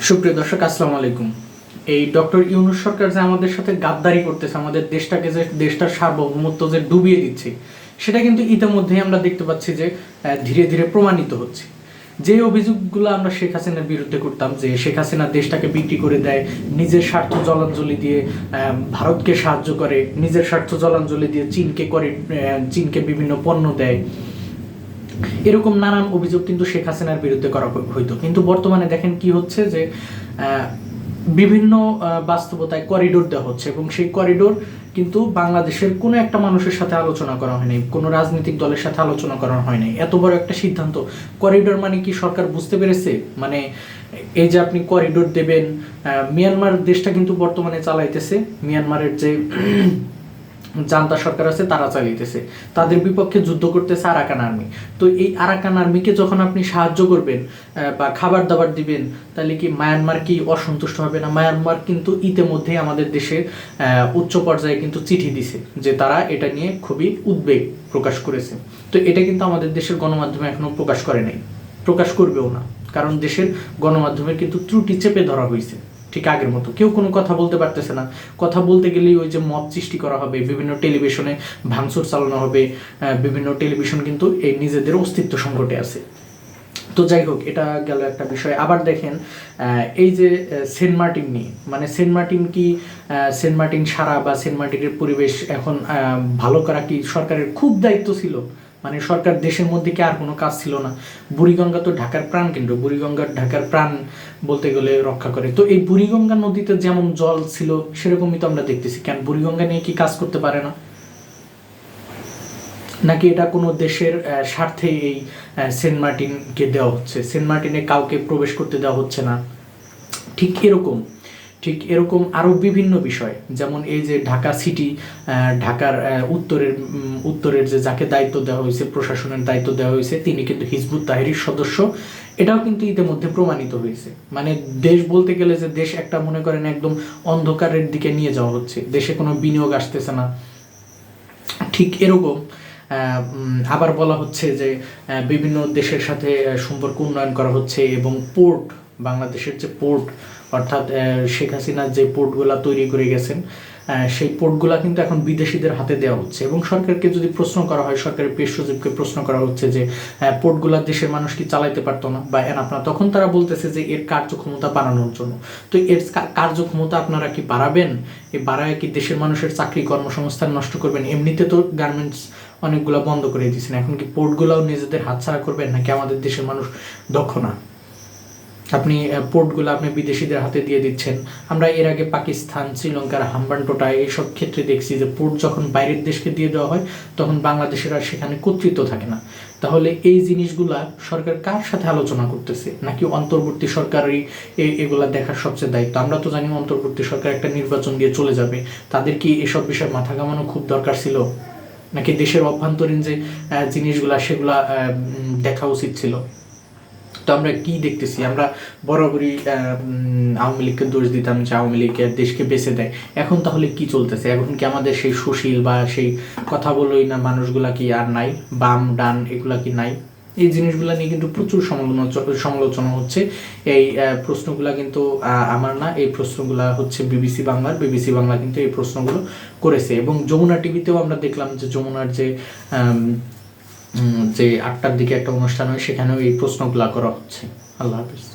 সুপ্রিয় দর্শক, আসসালামু আলাইকুম। এই ডক্টর ইউনূস সরকার যে আমাদের সাথে গাদ্দারি করতেছে, আমাদের দেশটাকে যে দেশটার সার্বভৌমত্ব যে ডুবিয়ে দিচ্ছে, সেটা কিন্তু ইতিমধ্যেই আমরা দেখতে পাচ্ছি যে ধীরে ধীরে প্রমাণিত হচ্ছে। যে অভিযোগগুলো আমরা শেখ হাসিনার বিরুদ্ধে করতাম, যে শেখ হাসিনা দেশটাকে বিক্রি করে দেয়, নিজের স্বার্থ জলাঞ্জলি দিয়ে ভারতকে সাহায্য করে, নিজের স্বার্থ জলাঞ্জলি দিয়ে চীনকে বিভিন্ন পণ্য দেয়, এরকম নানান অভিযোগ কিন্তু শেখ হাসিনার বিরুদ্ধে করা হইতো। কিন্তু বর্তমানে দেখেন কি হচ্ছে, যে বিভিন্ন বাস্তবতায় করিডোর দেওয়া হচ্ছে, এবং সেই করিডোর কিন্তু বাংলাদেশের কোনো একটা মানুষের সাথে আলোচনা করা হয়নি, কোনো রাজনৈতিক দলের সাথে আলোচনা করা হয়নি। এত বড় একটা সিদ্ধান্ত, করিডোর মানে কি সরকার বুঝতে পেরেছে? মানে এই যে আপনি করিডোর দেবেন, মিয়ানমার দেশটা কিন্তু বর্তমানে চালাইতেছে, মিয়ানমারের যে জান্তা সরকার আছে তারা চালিয়েছে, তাদের বিপক্ষে যুদ্ধ করতেছে আরাকান আর্মি। তো এই আরাকান আর্মিকে যখন আপনি সাহায্য করবেন বা খাবার দাবার দিবেন, তাহলে কি মায়ানমার কি অসন্তুষ্ট হবে না? মায়ানমার কিন্তু ইতিমধ্যেই আমাদের দেশের উচ্চ পর্যায়ে কিন্তু চিঠি দিছে যে তারা এটা নিয়ে খুবই উদ্বেগ প্রকাশ করেছে। তো এটা কিন্তু আমাদের দেশের গণমাধ্যমে এখনো প্রকাশ করে নাই, প্রকাশ করবেও না, কারণ দেশের গণমাধ্যমের কিন্তু ত্রুটি চেপে ধরা হয়েছে। ঠিক আগের মতো কেউ কোনো কথা বলতে পারতেছে না। কথা বলতে গেলেই ওই যে মব সৃষ্টি করা হবে, বিভিন্ন টেলিভিশনে ভাঙচুর চালানো হবে, বিভিন্ন টেলিভিশন কিন্তু এই নিজেদের অস্তিত্ব সংকটে আছে। তো যাই হোক, এটা গেল একটা বিষয়। আবার দেখেন এই যে সেন্ট মার্টিন নিয়ে, মানে সেন্ট মার্টিন কি সেন্ট মার্টিন সারা বা সেন্ট মার্টিনের পরিবেশ এখন ভালো করা কি সরকারের খুব দায়িত্ব ছিল? মানে সরকার দেশের মধ্যে কি আর কোনো কাজ ছিল না? বুড়িগঙ্গা তো ঢাকার প্রাণ কেন্দ্র, বুড়িগঙ্গার ঢাকার প্রাণ বলতে গেলে রক্ষা করে। তো এই বুড়িগঙ্গা নদীতে যেমন জল ছিল সেরকমই তো আমরা দেখতেছি। কেন বুড়িগঙ্গা নিয়ে কি কাজ করতে পারে না? নাকি এটা কোনো দেশের স্বার্থে এই সেন্ট মার্টিনকে দেওয়া হচ্ছে, সেন্ট মার্টিনে কাউকে প্রবেশ করতে দেওয়া হচ্ছে না? ঠিক এরকম আরও বিভিন্ন বিষয়, যেমন এই যে ঢাকা সিটি, ঢাকার উত্তরের যে যাকে দায়িত্ব দেওয়া হয়েছে, প্রশাসনের দায়িত্ব দেওয়া হয়েছে, তিনি কিন্তু হিজবুত তাহরীর সদস্য। এটাও কিন্তু ইতিমধ্যে প্রমাণিত হয়েছে। মানে দেশ বলতে গেলে যে দেশ একটা মনে করেন একদম অন্ধকারের দিকে নিয়ে যাওয়া হচ্ছে, দেশে কোনো বিনিয়োগ আসতেছে না। ঠিক এরকম আবার বলা হচ্ছে যে বিভিন্ন দেশের সাথে সম্পর্ক উন্নয়ন করা হচ্ছে, এবং পোর্ট, বাংলাদেশের যে পোর্ট, অর্থাৎ শেখ হাসিনা যে পোর্টগুলা তৈরি করে গেছেন, সেই পোর্টগুলা কিন্তু এখন বিদেশিদের হাতে দেওয়া হচ্ছে। এবং সরকারকে যদি প্রশ্ন করা হয়, সরকারের পেশ সচিবকে প্রশ্ন করা হচ্ছে যে পোর্টগুলা দেশের মানুষ কি চালাইতে পারতো না বা আপনারা, তখন তারা বলতেছে যে এর কার্যক্ষমতা বাড়ানোর জন্য। তো এর কার্যক্ষমতা আপনারা কি বাড়াবেন? এই বাড়ায় কি দেশের মানুষের চাকরি কর্মসংস্থান নষ্ট করবেন? এমনিতে তো গার্মেন্টস অনেকগুলো বন্ধ করে দিয়েছেন, এখন কি পোর্টগুলোও নিজেদের হাতছাড়া করবেন? নাকি আমাদের দেশের মানুষ দক্ষ না? আপনি পোর্টগুলো আপনি বিদেশিদের হাতে দিয়ে দিচ্ছেন। আমরা এর আগে পাকিস্তান, শ্রীলঙ্কার হাম্বানটোটা এইসব ক্ষেত্রে দেখছি যে পোর্ট যখন বাইরের দেশকে দিয়ে দেওয়া হয়, তখন বাংলাদেশের আর সেখানে কর্তৃত্ব থাকে না। তাহলে এই জিনিসগুলা সরকার কার সাথে আলোচনা করতেছে? নাকি অন্তর্বর্তী সরকারই এগুলা দেখার সবচেয়ে দায়িত্ব? আমরা তো জানি অন্তর্বর্তী সরকার একটা নির্বাচন দিয়ে চলে যাবে, তাদের কি এসব বিষয়ে মাথা ঘামানো খুব দরকার ছিল? নাকি দেশের অভ্যন্তরীণ যে জিনিসগুলা সেগুলা দেখা উচিত ছিল? তো আমরা কি দেখতেছি? আমরা বরাবরই আওয়ামী লীগকে দোষ দিতাম যে আওয়ামী লীগ দেশকে বেঁচে দেয়। এখন তাহলে কি চলতেছে? এখন কি আমাদের সেই সুশীল বা সেই কথা বলোই না মানুষগুলা কি আর নাই? বাম ডান এগুলা কি নাই? এই জিনিসগুলো নিয়ে কিন্তু প্রচুর সমালোচনা হচ্ছে। এই প্রশ্নগুলা কিন্তু আমার না, এই প্রশ্নগুলা হচ্ছে বিবিসি বাংলা কিন্তু এই প্রশ্নগুলো করেছে। এবং যমুনা টিভিতেও আমরা দেখলাম যে যমুনার যে 8টার দিকে একটা অনুষ্ঠান হয়, সেখানেও এই প্রশ্নগুলা করা হচ্ছে। আল্লাহ হাফিজ।